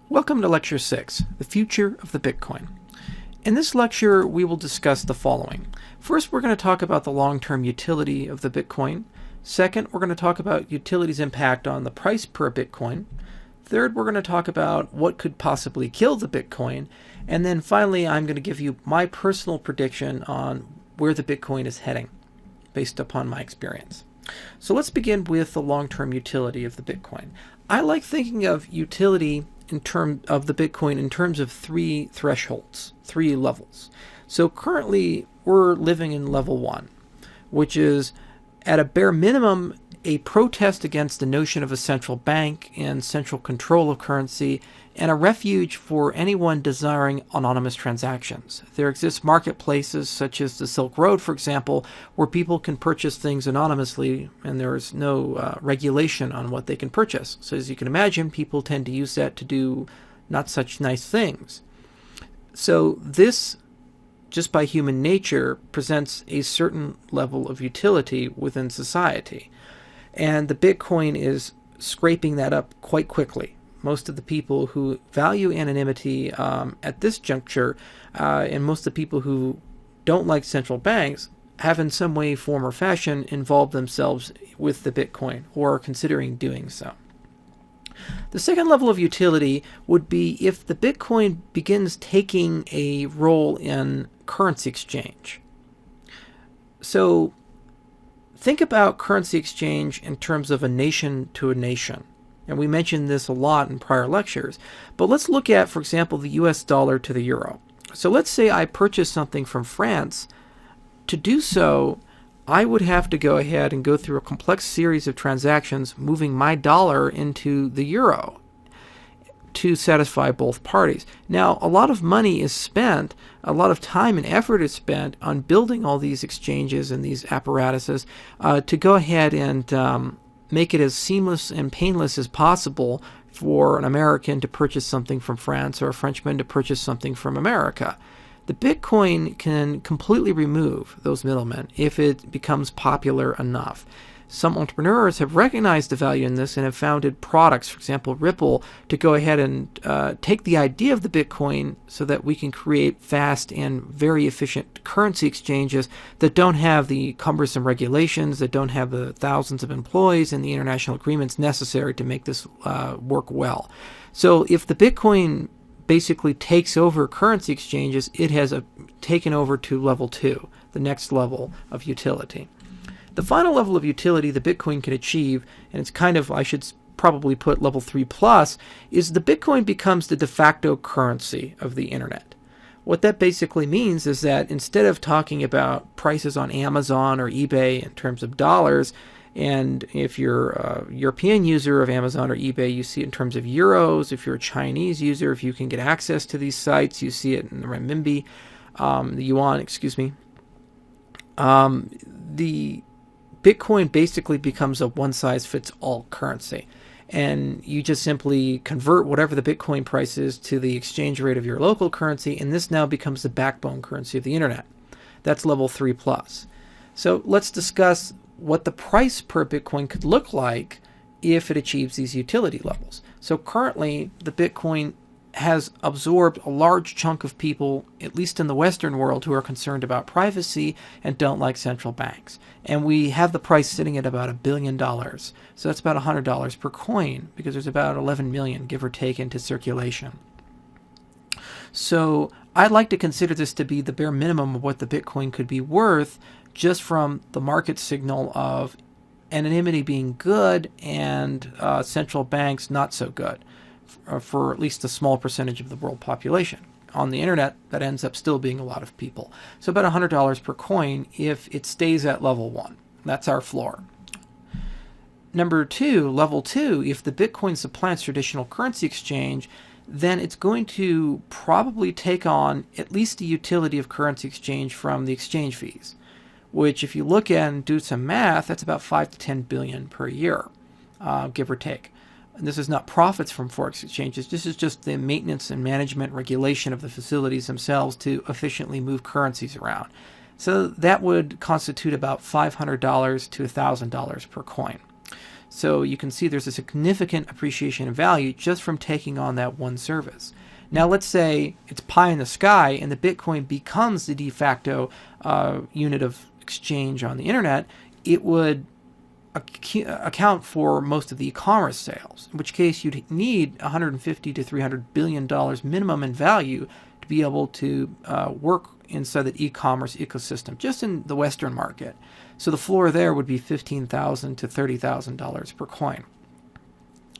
Welcome to Lecture 6, The Future of the Bitcoin. In this lecture, we will discuss the following. First, we're going to talk about the long-term utility of the Bitcoin. Second, we're going to talk about utility's impact on the price per Bitcoin. Third, we're going to talk about what could possibly kill the Bitcoin. And then finally, I'm going to give you my personal prediction on where the Bitcoin is heading, based upon my experience. So let's begin with the long-term utility of the Bitcoin. I like thinking of utility in terms of the Bitcoin in terms of three thresholds, three levels. So currently we're living in level 1, which is at a bare minimum a protest against the notion of a central bank and central control of currency, and a refuge for anyone desiring anonymous transactions. There exist marketplaces such as the Silk Road, for example, where people can purchase things anonymously and there is no regulation on what they can purchase. So as you can imagine, people tend to use that to do not such nice things. So this, just by human nature, presents a certain level of utility within society. And the Bitcoin is scraping that up quite quickly. Most of the people who value anonymity at this juncture, and most of the people who don't like central banks, have in some way, form, or fashion involved themselves with the Bitcoin or are considering doing so. The second level of utility would be if the Bitcoin begins taking a role in currency exchange. So think about currency exchange in terms of a nation to a nation. And we mentioned this a lot in prior lectures. But let's look at, for example, the US dollar to the euro. So let's say I purchase something from France. To do so, I would have to go ahead and go through a complex series of transactions moving my dollar into the euro to satisfy both parties. Now, a lot of money is spent, a lot of time and effort is spent on building all these exchanges and these apparatuses to go ahead and make it as seamless and painless as possible for an American to purchase something from France or a Frenchman to purchase something from America. The Bitcoin can completely remove those middlemen if it becomes popular enough. Some entrepreneurs have recognized the value in this and have founded products, for example, Ripple, to go ahead and take the idea of the Bitcoin so that we can create fast and very efficient currency exchanges that don't have the cumbersome regulations, that don't have the thousands of employees and the international agreements necessary to make this work well. So if the Bitcoin basically takes over currency exchanges, it has taken over to level 2, the next level of utility. The final level of utility the Bitcoin can achieve, and it's kind of, I should probably put level 3 plus, is the Bitcoin becomes the de facto currency of the internet. What that basically means is that instead of talking about prices on Amazon or eBay in terms of dollars, and if you're a European user of Amazon or eBay, you see it in terms of euros. If you're a Chinese user, if you can get access to these sites, you see it in the renminbi, the yuan, excuse me. The Bitcoin basically becomes a one-size-fits-all currency. And you just simply convert whatever the Bitcoin price is to the exchange rate of your local currency, and this now becomes the backbone currency of the internet. That's level 3 plus. So let's discuss what the price per Bitcoin could look like if it achieves these utility levels. So currently, the Bitcoin has absorbed a large chunk of people, at least in the Western world, who are concerned about privacy and don't like central banks. And we have the price sitting at about $1 billion. So that's about $100 per coin, because there's about 11 million, give or take, into circulation. So I'd like to consider this to be the bare minimum of what the Bitcoin could be worth, just from the market signal of anonymity being good and central banks not so good, for at least a small percentage of the world population. On the internet, that ends up still being a lot of people. So about $100 per coin if it stays at level 1. That's our floor. Number 2, level 2, if the Bitcoin supplants traditional currency exchange, then it's going to probably take on at least the utility of currency exchange from the exchange fees, which if you look at and do some math, that's about 5 to 10 billion per year, give or take. And this is not profits from forex exchanges. This is just the maintenance and management regulation of the facilities themselves to efficiently move currencies around. So that would constitute about $500 to $1,000 per coin. So you can see there's a significant appreciation in value just from taking on that one service. Now let's say it's pie in the sky and the Bitcoin becomes the de facto unit of exchange on the internet. It would account for most of the e-commerce sales, in which case you'd need $150 to $300 billion minimum in value to be able to work inside the e-commerce ecosystem, just in the Western market. So the floor there would be $15,000 to $30,000 per coin.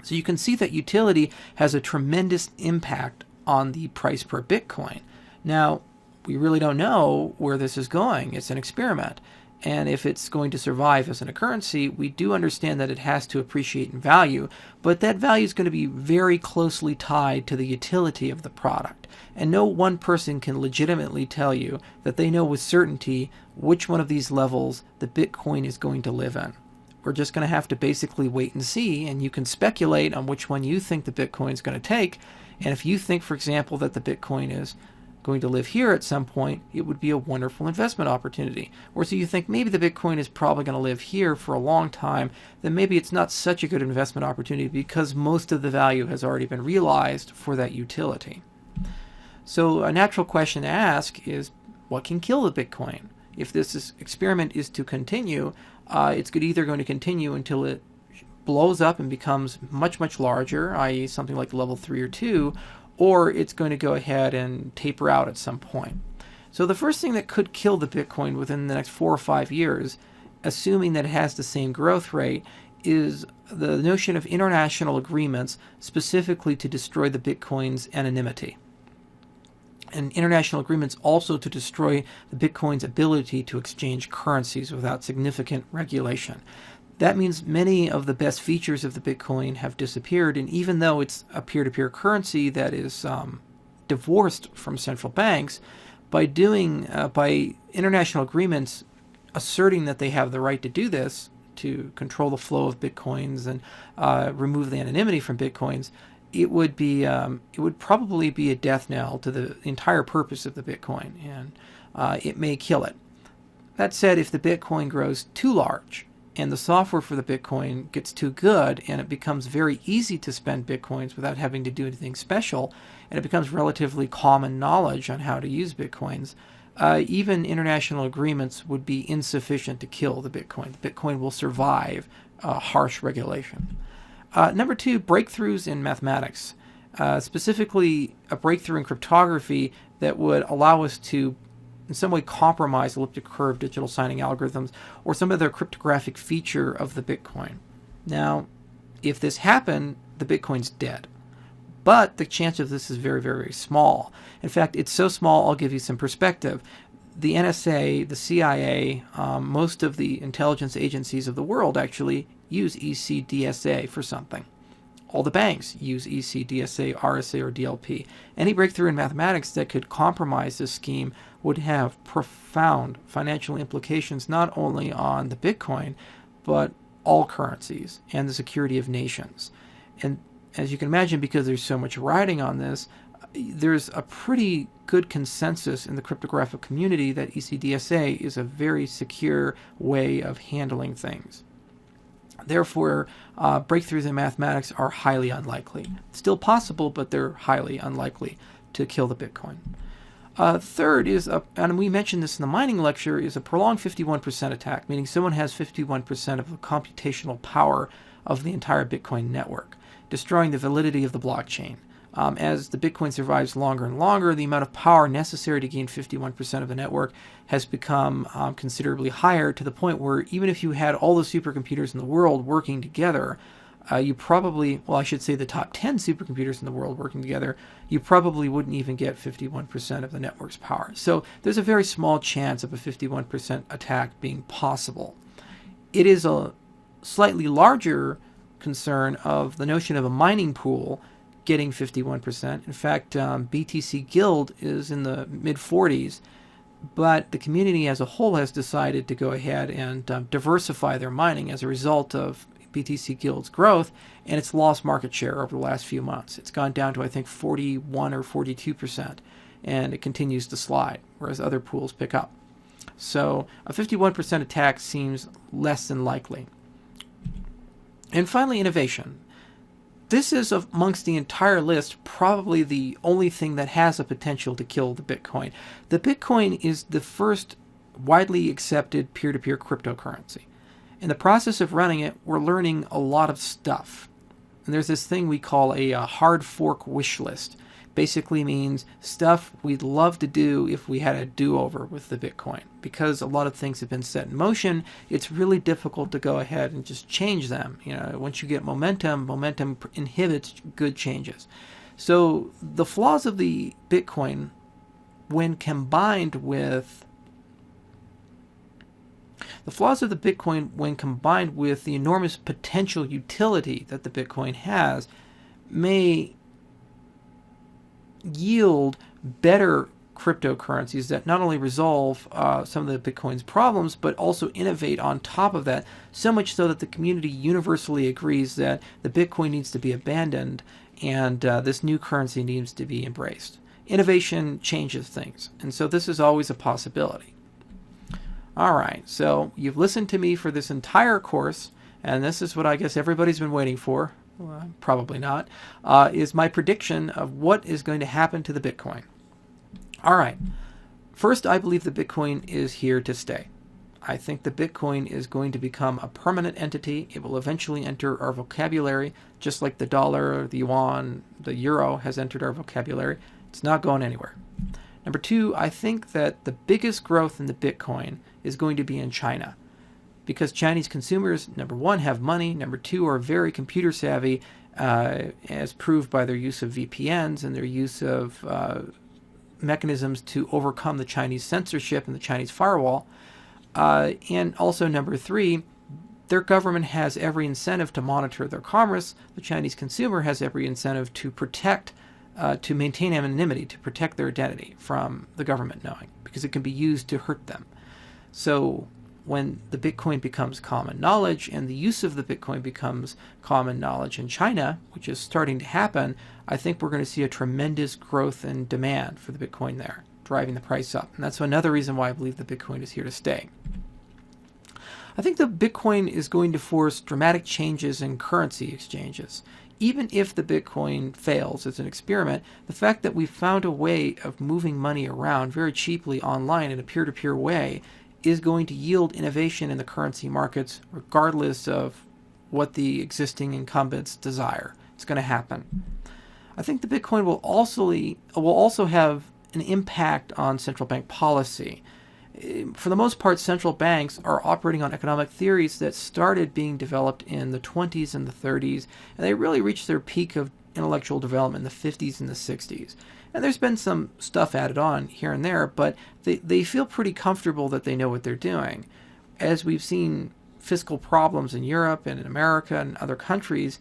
So you can see that utility has a tremendous impact on the price per Bitcoin. Now, we really don't know where this is going. It's an experiment. And if it's going to survive as a currency, we do understand that it has to appreciate in value, but that value is going to be very closely tied to the utility of the product. And no one person can legitimately tell you that they know with certainty which one of these levels the Bitcoin is going to live in. We're just going to have to basically wait and see, and you can speculate on which one you think the Bitcoin is going to take. And if you think, for example, that the Bitcoin is going to live here at some point, it would be a wonderful investment opportunity. Or so you think maybe the Bitcoin is probably going to live here for a long time, then maybe it's not such a good investment opportunity because most of the value has already been realized for that utility. So a natural question to ask is, what can kill the Bitcoin? If this experiment is to continue, it's either going to continue until it blows up and becomes much, much larger, i.e. something like level 3 or 2, or it's going to go ahead and taper out at some point. So the first thing that could kill the Bitcoin within the next 4 or 5 years, assuming that it has the same growth rate, is the notion of international agreements specifically to destroy the Bitcoin's anonymity. And international agreements also to destroy the Bitcoin's ability to exchange currencies without significant regulation. That means many of the best features of the Bitcoin have disappeared, and even though it's a peer-to-peer currency that is divorced from central banks, by international agreements asserting that they have the right to do this, to control the flow of Bitcoins and remove the anonymity from Bitcoins, it would probably be a death knell to the entire purpose of the Bitcoin, and it may kill it. That said, if the Bitcoin grows too large, and the software for the Bitcoin gets too good, and it becomes very easy to spend Bitcoins without having to do anything special, and it becomes relatively common knowledge on how to use Bitcoins, even international agreements would be insufficient to kill the Bitcoin. The Bitcoin will survive harsh regulation. Number 2, breakthroughs in mathematics, specifically a breakthrough in cryptography that would allow us to in some way compromise elliptic curve digital signing algorithms or some other cryptographic feature of the Bitcoin. Now, if this happened, the Bitcoin's dead. But the chance of this is very, very, very small. In fact, it's so small, I'll give you some perspective. The NSA, the CIA, most of the intelligence agencies of the world actually use ECDSA for something. All the banks use ECDSA, RSA, or DLP. Any breakthrough in mathematics that could compromise this scheme would have profound financial implications not only on the Bitcoin, but all currencies and the security of nations. And as you can imagine, because there's so much riding on this, there's a pretty good consensus in the cryptographic community that ECDSA is a very secure way of handling things. Therefore, breakthroughs in mathematics are highly unlikely. Still possible, but they're highly unlikely to kill the Bitcoin. Third is, and we mentioned this in the mining lecture, is a prolonged 51% attack, meaning someone has 51% of the computational power of the entire Bitcoin network, destroying the validity of the blockchain. As the Bitcoin survives longer and longer, the amount of power necessary to gain 51% of the network has become considerably higher, to the point where even if you had all the supercomputers in the world working together, you probably, well, I should say the top 10 supercomputers in the world working together, you probably wouldn't even get 51% of the network's power. So there's a very small chance of a 51% attack being possible. It is a slightly larger concern of the notion of a mining pool getting 51%. In fact, BTC Guild is in the mid-40s, but the community as a whole has decided to go ahead and diversify their mining as a result of BTC Guild's growth, and it's lost market share over the last few months. It's gone down to, I think, 41 or 42%, and it continues to slide, whereas other pools pick up. So a 51% attack seems less than likely. And finally, innovation. This is, amongst the entire list, probably the only thing that has a potential to kill the Bitcoin. The Bitcoin is the first widely accepted peer-to-peer cryptocurrency. In the process of running it, we're learning a lot of stuff. And there's this thing we call a hard fork wish list. Basically means stuff we'd love to do if we had a do-over with the Bitcoin. Because a lot of things have been set in motion, it's really difficult to go ahead and just change them. Once you get momentum inhibits good changes. So the flaws of the Bitcoin, when combined with the enormous potential utility that the Bitcoin has, may yield better cryptocurrencies that not only resolve some of the Bitcoin's problems, but also innovate on top of that, so much so that the community universally agrees that the Bitcoin needs to be abandoned and this new currency needs to be embraced. Innovation changes things, and so this is always a possibility. All right, so you've listened to me for this entire course, and this is what I guess everybody's been waiting for. Well, probably not, is my prediction of what is going to happen to the Bitcoin. All right. First, I believe the Bitcoin is here to stay. I think the Bitcoin is going to become a permanent entity. It will eventually enter our vocabulary, just like the dollar, the yuan, the euro has entered our vocabulary. It's not going anywhere. Number two, I think that the biggest growth in the Bitcoin is going to be in China. Because Chinese consumers, number one, have money, number two, are very computer savvy, as proved by their use of VPNs and their use of mechanisms to overcome the Chinese censorship and the Chinese firewall. And also, number three, their government has every incentive to monitor their commerce. The Chinese consumer has every incentive to protect, to maintain anonymity, to protect their identity from the government knowing, because it can be used to hurt them. So when the Bitcoin becomes common knowledge and the use of the Bitcoin becomes common knowledge in China, which is starting to happen, I think we're going to see a tremendous growth in demand for the Bitcoin there, driving the price up. And that's another reason why I believe the Bitcoin is here to stay. I think the Bitcoin is going to force dramatic changes in currency exchanges. Even if the Bitcoin fails as an experiment, the fact that we've found a way of moving money around very cheaply online in a peer-to-peer way is going to yield innovation in the currency markets regardless of what the existing incumbents desire. It's going to happen. I think the Bitcoin will also have an impact on central bank policy. For the most part, central banks are operating on economic theories that started being developed in the 20s and the 30s, and they really reached their peak of intellectual development in the 50s and the 60s. And there's been some stuff added on here and there, but they feel pretty comfortable that they know what they're doing. As we've seen fiscal problems in Europe and in America and other countries,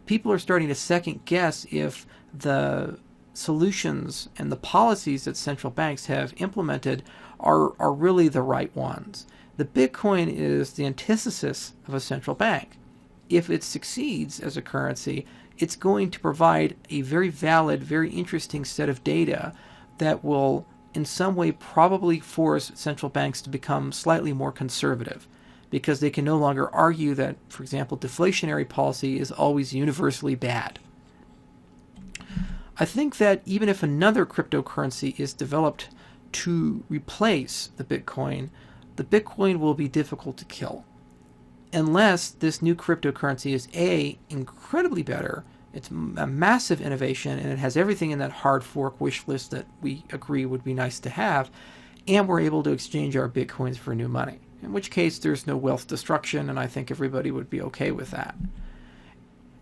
people are starting to second guess if the solutions and the policies that central banks have implemented are really the right ones. The Bitcoin is the antithesis of a central bank. If it succeeds as a currency, it's going to provide a very valid, very interesting set of data that will in some way probably force central banks to become slightly more conservative, because they can no longer argue that, for example, deflationary policy is always universally bad. I think that even if another cryptocurrency is developed to replace the Bitcoin will be difficult to kill. Unless this new cryptocurrency is A, incredibly better, it's a massive innovation, and it has everything in that hard fork wish list that we agree would be nice to have, and we're able to exchange our Bitcoins for new money, in which case there's no wealth destruction, and I think everybody would be okay with that.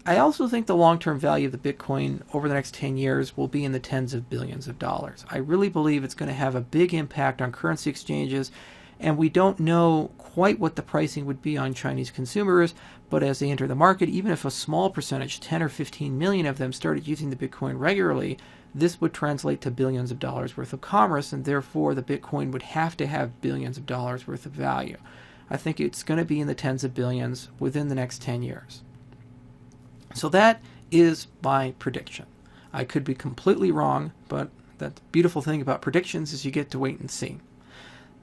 I also think the long-term value of the Bitcoin over the next 10 years will be in the tens of billions of dollars. I really believe it's going to have a big impact on currency exchanges, and we don't know quite what the pricing would be on Chinese consumers, but as they enter the market, even if a small percentage, 10 or 15 million of them, started using the Bitcoin regularly, this would translate to billions of dollars worth of commerce, and therefore the Bitcoin would have to have billions of dollars worth of value. I think it's going to be in the tens of billions within the next 10 years. So that is my prediction. I could be completely wrong, but the beautiful thing about predictions is you get to wait and see.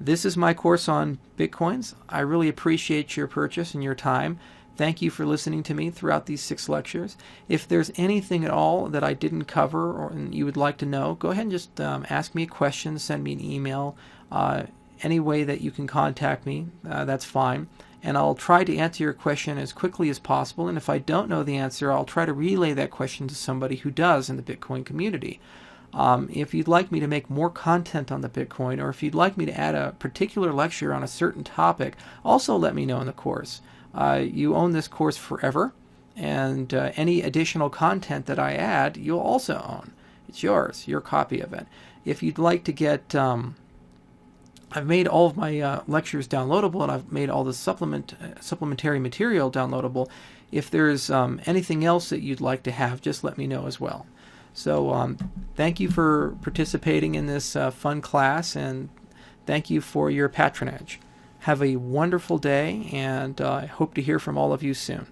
This is my course on Bitcoins. I really appreciate your purchase and your time. Thank you for listening to me throughout these 6 lectures. If there's anything at all that I didn't cover or you would like to know, go ahead and just ask me a question, send me an email. Any way that you can contact me, that's fine. And I'll try to answer your question as quickly as possible. And if I don't know the answer, I'll try to relay that question to somebody who does in the Bitcoin community. If you'd like me to make more content on the Bitcoin, or if you'd like me to add a particular lecture on a certain topic, also let me know in the course. You own this course forever, and any additional content that I add, you'll also own. It's yours, your copy of it. If you'd like to get, I've made all of my lectures downloadable, and I've made all the supplementary material downloadable. If there's anything else that you'd like to have, just let me know as well. So thank you for participating in this fun class, and thank you for your patronage. Have a wonderful day, and I hope to hear from all of you soon.